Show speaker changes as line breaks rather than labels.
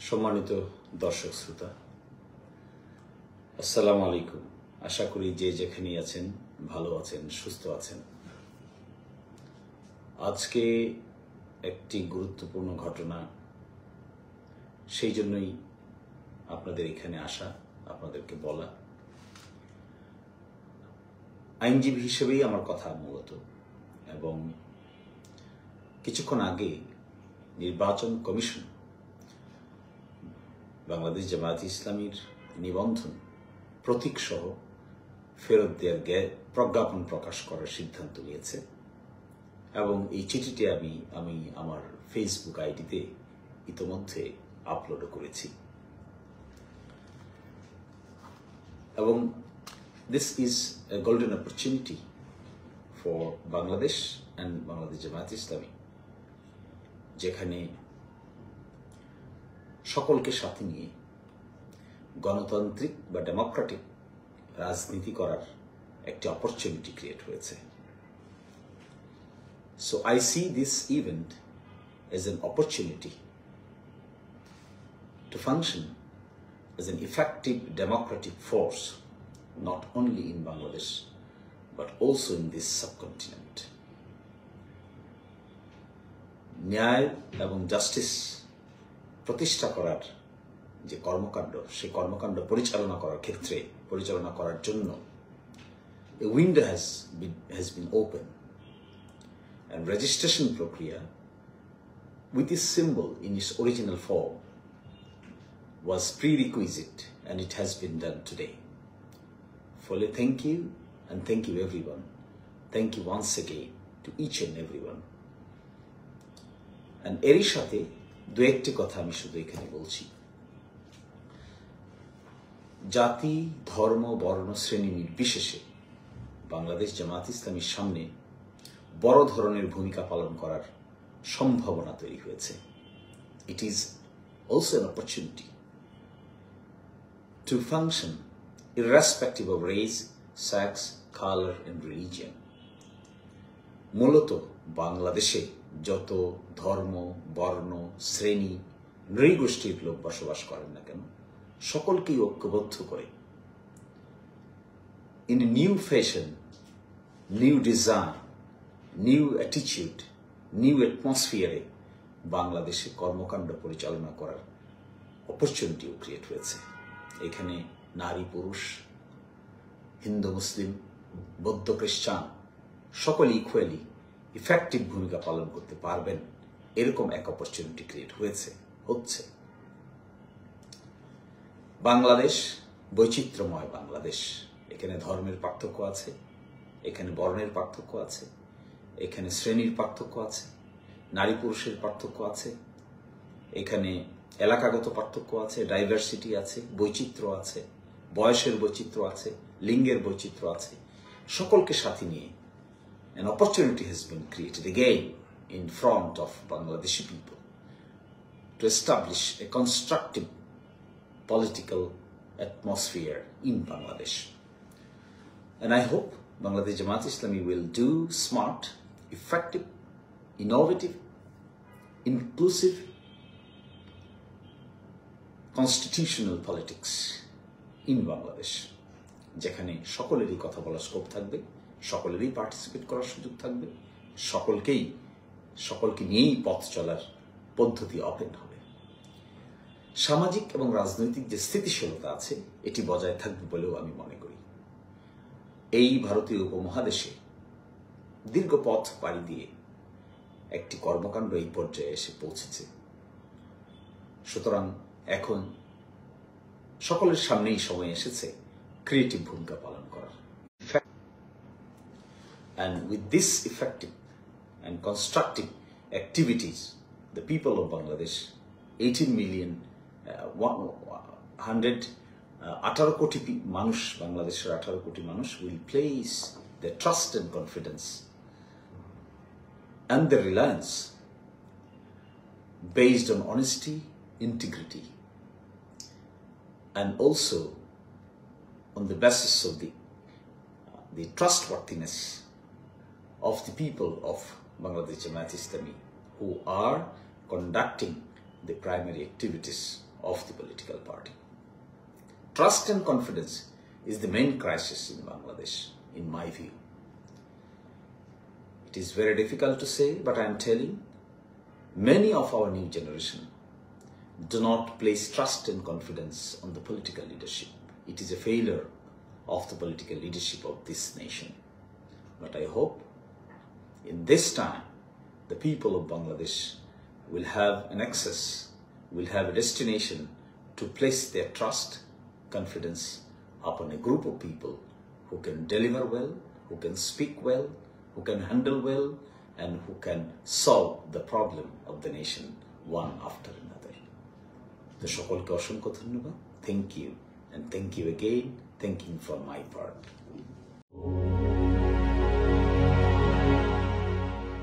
সম্মানিত দর্শক শ্রোতা, আসসালামু আলাইকুম। আশা করি যে যেখানেই আছেন ভালো আছেন, সুস্থ আছেন। আজকে একটি গুরুত্বপূর্ণ ঘটনা, সেই জন্যই আপনাদের এখানে আসা, আপনাদেরকে বলা। আইনজীবী হিসেবেই আমার কথা মূলত, এবং কিছুক্ষণ আগে নির্বাচন কমিশন বাংলাদেশ জামায়াতে ইসলামীর নিবন্ধন প্রতীক সহ ফেরত দেওয়ার প্রজ্ঞাপন প্রকাশ করার সিদ্ধান্ত নিয়েছে, এবং এই চিঠিটি আমি আমার ফেসবুক আইডিতে ইতোমধ্যে আপলোড করেছি। এবং this is a golden opportunity for Bangladesh and Bangladesh Jamaat Islami, যেখানে সকলকে সাথে নিয়ে গণতান্ত্রিক বা ডেমোক্রেটিক রাজনীতি করার একটি অপরচুনিটি ক্রিয়েট হয়েছে। So I see this event as an opportunity to function as an effective democratic force, not only in Bangladesh, but also in this subcontinent. ন্যায় এবং জাস্টিস প্রতিষ্ঠা করার যে কর্মকাণ্ড, সেই কর্মকাণ্ড পরিচালনা করার জন্য a window has been open, and registration প্রক্রিয়া with this symbol in its original form was prerequisite, and it has been done today. Fully thank you, and thank you everyone. Thank you once again to each and everyone. And এরই সাথে দু একটি কথা আমি শুধু এখানে বলছি। জাতি, ধর্ম, বর্ণ, শ্রেণী নির্বিশেষে বাংলাদেশ জামায়াত ইসলামীর সামনে বড় ধরনের ভূমিকা পালন করার সম্ভাবনা তৈরি হয়েছে। It is also an opportunity to function irrespective of race, sex, color and religion. মূলত বাংলাদেশে যত ধর্ম, বর্ণ, শ্রেণী, নৃগোষ্ঠীর লোক বসবাস করেন না কেন, সকলকেই ঐক্যবদ্ধ করে in a new fashion, new design, new attitude, new atmosphere বাংলাদেশে কর্মকাণ্ড পরিচালনা করার অপরচুনিটিও ক্রিয়েট হয়েছে। এখানে নারী, পুরুষ, হিন্দু, মুসলিম, বৌদ্ধ, খ্রিস্টান সকলে ইকুয়ালি ইফেক্টিভ ভূমিকা পালন করতে পারবেন, এরকম এক অপরচুনিটি ক্রিয়েট হচ্ছে। বাংলাদেশ বৈচিত্র্যময় বাংলাদেশ। এখানে ধর্মের পার্থক্য আছে, এখানে বর্ণের পার্থক্য আছে, এখানে শ্রেণীর পার্থক্য আছে, নারী পুরুষের পার্থক্য আছে, এখানে এলাকাগত পার্থক্য আছে, ডাইভার্সিটি আছে, বৈচিত্র্য আছে, বয়সের বৈচিত্র্য আছে, লিঙ্গের বৈচিত্র্য আছে। সকলকে সাথে নিয়ে an opportunity has been created again in front of Bangladeshi people to establish a constructive political atmosphere in Bangladesh. And I hope Bangladesh Jamaat Islami will do smart, effective, innovative, inclusive, constitutional politics in Bangladesh, যেখানে সকলেরই কথা বলার scope থাকবে, সকলেরই participate করার সুযোগ থাকবে, সকলকে নিয়েই পথ চলার পদ্ধতি ওপেন হবে। সামাজিক এবং রাজনৈতিক যে স্থিতিশীলতা আছে, এটি বজায় থাকবে বলেও আমি মনে করি। এই ভারতীয় উপমহাদেশে দীর্ঘ পথ পাড়ি দিয়ে একটি কর্মকাণ্ড এই পর্যায়ে এসে পৌঁছেছে। সুতরাং এখন সকলের সামনেই সময় এসেছে ক্রিয়েটিভ ভূমিকা পালন করার। And with this effective and constructive activities, the people of Bangladesh, 18 million, 18 কোটি মানুষ, বাংলাদেশের 18 কোটি মানুষ will place their trust and confidence and their reliance based on honesty, integrity, and also on the basis of the trustworthiness of the people of Bangladesh Jamaat Islami, who are conducting the primary activities of the political party. Trust and confidence is the main crisis in Bangladesh, in my view. It is very difficult to say, but I am telling, many of our new generation do not place trust and confidence on the political leadership. It is a failure of the political leadership of this nation. But I hope in this time, the people of Bangladesh will have an access, will have a destination to place their trust, confidence upon a group of people who can deliver well, who can speak well, who can handle well, and who can solve the problem of the nation one after another. তো সকলকে অসংখ্য ধন্যবাদ. Thank you, and thank you again. Thanking for my part.